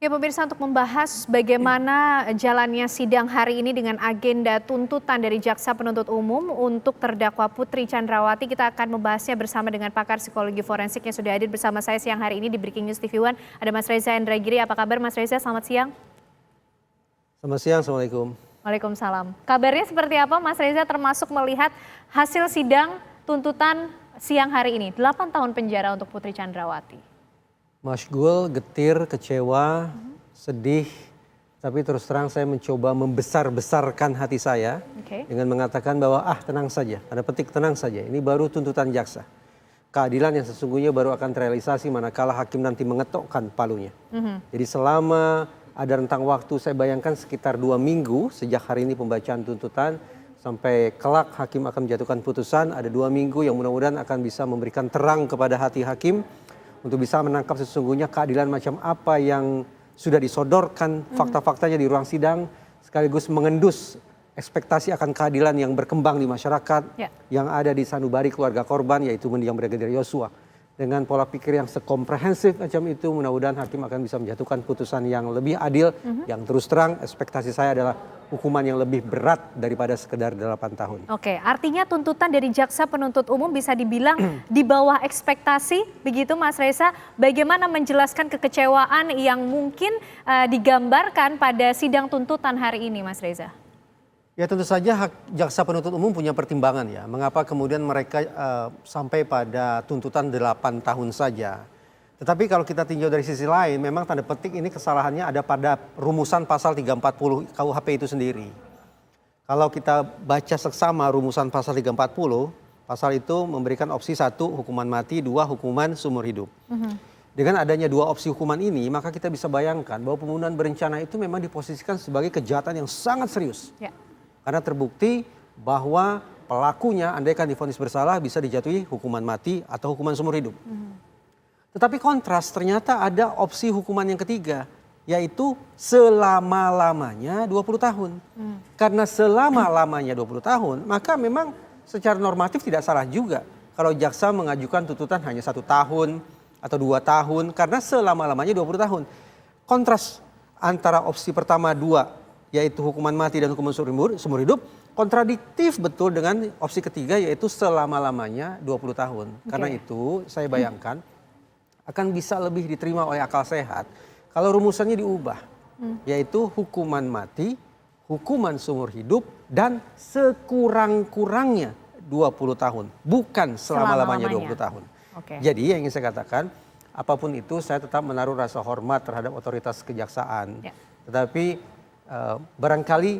Ya pemirsa, untuk membahas bagaimana jalannya sidang hari ini dengan agenda tuntutan dari Jaksa Penuntut Umum untuk terdakwa Putri Chandrawati, kita akan membahasnya bersama dengan pakar psikologi forensik yang sudah hadir bersama saya siang hari ini di Breaking News TV One. Ada Mas Reza Indragiri. Apa kabar Mas Reza? Selamat siang. Selamat siang, Assalamualaikum. Waalaikumsalam. Kabarnya seperti apa Mas Reza, termasuk melihat hasil sidang tuntutan siang hari ini, 8 tahun penjara untuk Putri Chandrawati? Masyghul, getir, kecewa, sedih, tapi terus terang saya mencoba membesar-besarkan hati saya dengan mengatakan bahwa tenang saja, tanda petik tenang saja, ini baru tuntutan jaksa. Keadilan yang sesungguhnya baru akan terrealisasi manakala hakim nanti mengetokkan palunya. Jadi selama ada rentang waktu, saya bayangkan sekitar 2 minggu sejak hari ini pembacaan tuntutan sampai kelak hakim akan menjatuhkan putusan, ada 2 minggu yang mudah-mudahan akan bisa memberikan terang kepada hati hakim untuk bisa menangkap sesungguhnya keadilan macam apa yang sudah disodorkan fakta-faktanya di ruang sidang, sekaligus mengendus ekspektasi akan keadilan yang berkembang di masyarakat yang ada di sanubari keluarga korban, yaitu mendiang Brigadir Yosua. Dengan pola pikir yang sekomprehensif macam itu, mudah-mudahan hakim akan bisa menjatuhkan putusan yang lebih adil, yang terus terang ekspektasi saya adalah hukuman yang lebih berat daripada sekedar 8 tahun. Oke, artinya tuntutan dari Jaksa Penuntut Umum bisa dibilang di bawah ekspektasi, begitu Mas Reza. Bagaimana menjelaskan kekecewaan yang mungkin digambarkan pada sidang tuntutan hari ini, Mas Reza? Ya tentu saja Jaksa Penuntut Umum punya pertimbangan ya, mengapa kemudian mereka sampai pada tuntutan 8 tahun saja. Tetapi kalau kita tinjau dari sisi lain, memang tanda petik ini kesalahannya ada pada rumusan pasal 340 KUHP itu sendiri. Kalau kita baca seksama rumusan pasal 340, pasal itu memberikan opsi 1 hukuman mati, 2 hukuman seumur hidup. Dengan adanya 2 opsi hukuman ini, maka kita bisa bayangkan bahwa pembunuhan berencana itu memang diposisikan sebagai kejahatan yang sangat serius. Karena terbukti bahwa pelakunya andaikan divonis bersalah bisa dijatuhi hukuman mati atau hukuman seumur hidup. Tetapi kontras ternyata ada opsi hukuman yang ketiga, yaitu selama-lamanya 20 tahun. Karena selama-lamanya 20 tahun, maka memang secara normatif tidak salah juga kalau jaksa mengajukan tuntutan hanya 1 tahun atau 2 tahun, karena selama-lamanya 20 tahun. Kontras antara opsi pertama 2, yaitu hukuman mati dan hukuman seumur hidup, kontradiktif betul dengan opsi ketiga, yaitu selama-lamanya 20 tahun. Karena itu saya bayangkan akan bisa lebih diterima oleh akal sehat kalau rumusannya diubah, yaitu hukuman mati, hukuman seumur hidup, dan sekurang-kurangnya 20 tahun, bukan selama-lamanya 20 tahun. Jadi yang ingin saya katakan, apapun itu saya tetap menaruh rasa hormat terhadap otoritas kejaksaan. Tetapi barangkali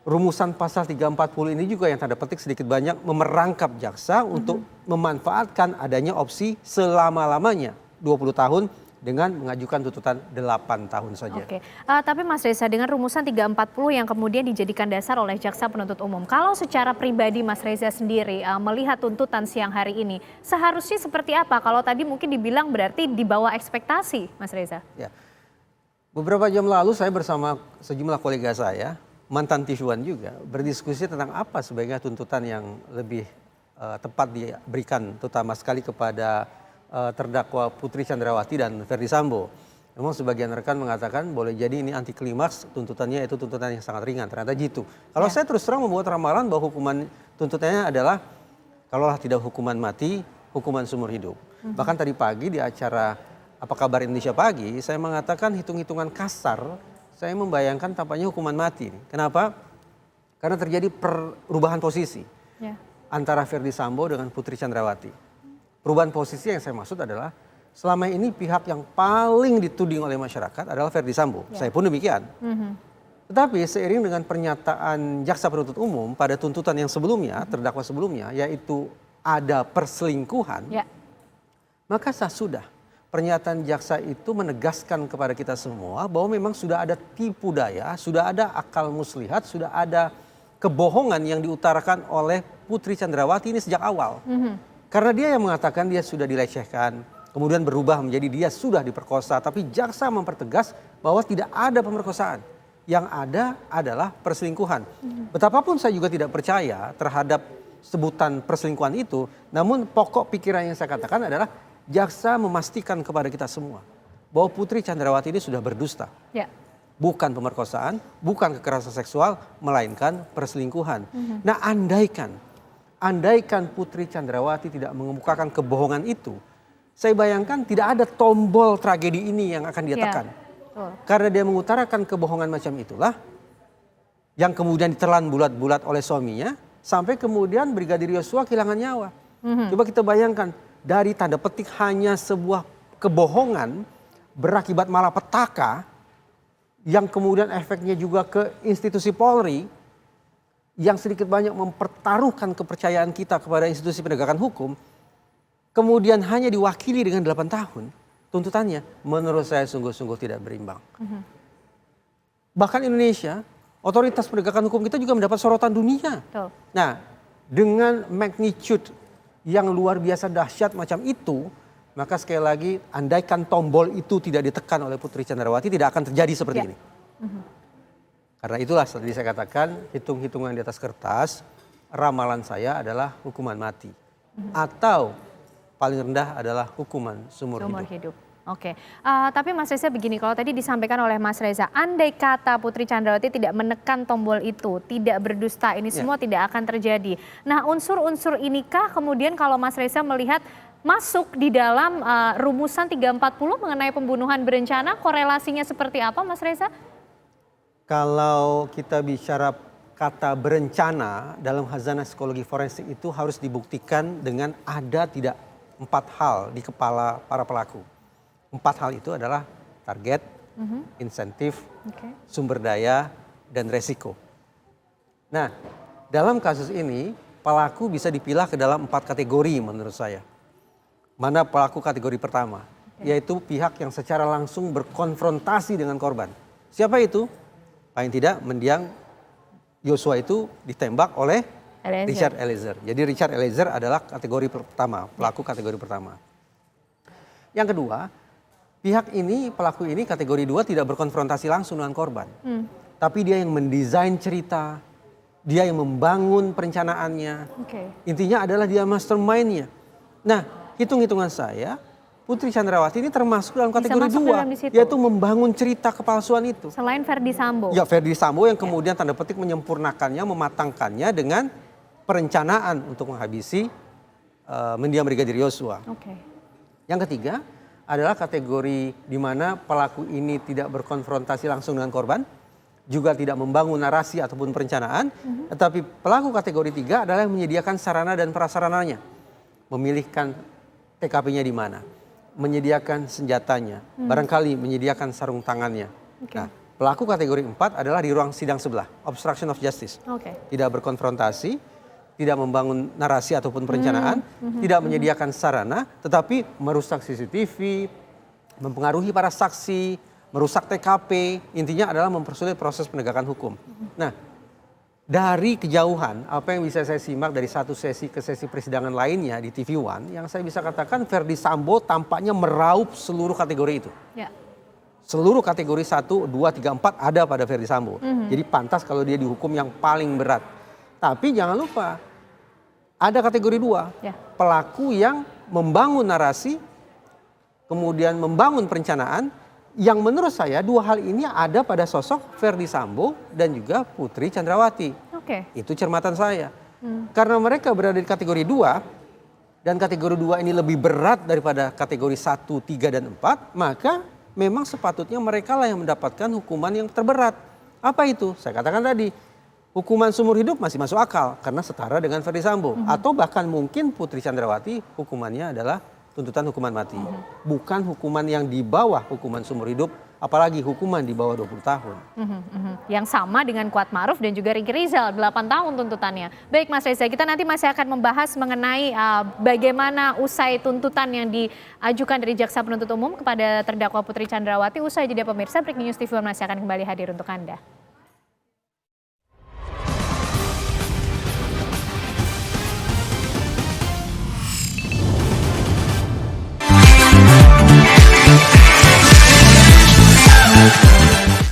rumusan pasal 340 ini juga yang tanda petik sedikit banyak memerangkap jaksa untuk memanfaatkan adanya opsi selama-lamanya 20 tahun dengan mengajukan tuntutan 8 tahun saja. Tapi Mas Reza, dengan rumusan 340 yang kemudian dijadikan dasar oleh Jaksa Penuntut Umum, kalau secara pribadi Mas Reza sendiri melihat tuntutan siang hari ini, seharusnya seperti apa? Kalau tadi mungkin dibilang berarti di bawah ekspektasi, Mas Reza. Beberapa jam lalu saya bersama sejumlah kolega saya, mantan TV One juga, berdiskusi tentang apa sebaiknya tuntutan yang lebih tepat diberikan, terutama sekali kepada terdakwa Putri Chandrawati dan Ferdy Sambo. Memang sebagian rekan mengatakan boleh jadi ini anti klimaks, tuntutannya itu tuntutan yang sangat ringan, ternyata gitu. Kalau saya terus terang membuat ramalan bahwa hukuman tuntutannya adalah kalaulah tidak hukuman mati, hukuman seumur hidup. Bahkan tadi pagi di acara Apa Kabar Indonesia Pagi, saya mengatakan hitung-hitungan kasar, saya membayangkan tampaknya hukuman mati. Kenapa? Karena terjadi perubahan posisi antara Ferdy Sambo dengan Putri Chandrawati. Perubahan posisi yang saya maksud adalah selama ini pihak yang paling dituding oleh masyarakat adalah Ferdy Sambo. Saya pun demikian. Tetapi seiring dengan pernyataan Jaksa Penuntut Umum pada tuntutan yang sebelumnya, terdakwa sebelumnya, yaitu ada perselingkuhan, maka sudah. Pernyataan jaksa itu menegaskan kepada kita semua bahwa memang sudah ada tipu daya, sudah ada akal muslihat, sudah ada kebohongan yang diutarakan oleh Putri Chandrawati ini sejak awal. Karena dia yang mengatakan dia sudah dilecehkan, kemudian berubah menjadi dia sudah diperkosa, tapi jaksa mempertegas bahwa tidak ada pemerkosaan. Yang ada adalah perselingkuhan. Betapapun saya juga tidak percaya terhadap sebutan perselingkuhan itu, namun pokok pikiran yang saya katakan adalah jaksa memastikan kepada kita semua bahwa Putri Chandrawati ini sudah berdusta. Ya. Bukan pemerkosaan, bukan kekerasan seksual, melainkan perselingkuhan. Nah, andaikan Putri Chandrawati tidak mengemukakan kebohongan itu, saya bayangkan tidak ada tombol tragedi ini yang akan dia tekan. Karena dia mengutarakan kebohongan macam itulah, yang kemudian ditelan bulat-bulat oleh suaminya, sampai kemudian Brigadir Yosua kehilangan nyawa. Coba kita bayangkan, dari tanda petik hanya sebuah kebohongan berakibat malapetaka, yang kemudian efeknya juga ke institusi Polri, yang sedikit banyak mempertaruhkan kepercayaan kita kepada institusi penegakan hukum, kemudian hanya diwakili dengan 8 tahun, tuntutannya menurut saya sungguh-sungguh tidak berimbang. Bahkan Indonesia, otoritas penegakan hukum kita juga mendapat sorotan dunia. Betul. Nah, dengan magnitude yang luar biasa dahsyat macam itu, maka sekali lagi andaikan tombol itu tidak ditekan oleh Putri Chandrawati, tidak akan terjadi seperti ini. Karena itulah tadi saya katakan, hitung-hitungan di atas kertas, ramalan saya adalah hukuman mati. Atau paling rendah adalah hukuman seumur hidup. Oke, tapi Mas Reza begini, kalau tadi disampaikan oleh Mas Reza, andai kata Putri Chandrawati tidak menekan tombol itu, tidak berdusta, ini semua tidak akan terjadi. Nah, unsur-unsur inikah kemudian kalau Mas Reza melihat masuk di dalam rumusan 340 mengenai pembunuhan berencana, korelasinya seperti apa Mas Reza? Kalau kita bicara kata berencana dalam khazanah psikologi forensik itu harus dibuktikan dengan ada tidak 4 hal di kepala para pelaku. 4 hal itu adalah target, insentif, sumber daya, dan resiko. Nah, dalam kasus ini pelaku bisa dipilah ke dalam 4 kategori menurut saya. Mana pelaku kategori pertama, yaitu pihak yang secara langsung berkonfrontasi dengan korban. Siapa itu? Paling tidak mendiang Yosua itu ditembak oleh Richard Eliezer. Jadi Richard Eliezer adalah kategori pertama, pelaku kategori pertama. Yang kedua, pihak ini, pelaku ini kategori 2 tidak berkonfrontasi langsung dengan korban. Tapi dia yang mendesain cerita, dia yang membangun perencanaannya. Intinya adalah dia mastermind-nya. Nah, hitung-hitungan saya, Putri Chandrawati ini termasuk dalam kategori 2, yaitu membangun cerita kepalsuan itu. Selain Verdi Sambo? Ya, Verdi Sambo yang kemudian tanda petik menyempurnakannya, mematangkannya dengan perencanaan untuk menghabisi mendiam Brigadir Yosua. Yang ketiga adalah kategori di mana pelaku ini tidak berkonfrontasi langsung dengan korban, juga tidak membangun narasi ataupun perencanaan, tetapi pelaku kategori 3 adalah yang menyediakan sarana dan prasarananya, memilihkan TKP-nya di mana, menyediakan senjatanya, barangkali menyediakan sarung tangannya. Nah, pelaku kategori 4 adalah di ruang sidang sebelah, obstruction of justice, tidak berkonfrontasi, tidak membangun narasi ataupun perencanaan, tidak menyediakan sarana, tetapi merusak CCTV, mempengaruhi para saksi, merusak TKP, intinya adalah mempersulit proses penegakan hukum. Nah, dari kejauhan, apa yang bisa saya simak dari satu sesi ke sesi persidangan lainnya di TV One, yang saya bisa katakan Verdi Sambo tampaknya meraup seluruh kategori itu. Seluruh kategori 1, 2, 3, 4 ada pada Verdi Sambo. Jadi pantas kalau dia dihukum yang paling berat. Tapi jangan lupa, ada kategori 2, pelaku yang membangun narasi, kemudian membangun perencanaan, yang menurut saya 2 hal ini ada pada sosok Verdi Sambo dan juga Putri Chandrawati. Itu cermatan saya. Karena mereka berada di kategori 2, dan kategori 2 ini lebih berat daripada kategori 1, 3, dan 4, maka memang sepatutnya mereka lah yang mendapatkan hukuman yang terberat. Apa itu? Saya katakan tadi, hukuman seumur hidup masih masuk akal karena setara dengan Verdi Sambo. Atau bahkan mungkin Putri Chandrawati hukumannya adalah tuntutan hukuman mati. Bukan hukuman yang di bawah hukuman seumur hidup, apalagi hukuman di bawah 20 tahun. Yang sama dengan Kuat Ma'ruf dan juga Ricky Rizal, 8 tahun tuntutannya. Baik Mas Reza, kita nanti masih akan membahas mengenai bagaimana usai tuntutan yang diajukan dari Jaksa Penuntut Umum kepada terdakwa Putri Chandrawati. Usai jeda pemirsa, Breaking News TV masih akan kembali hadir untuk Anda.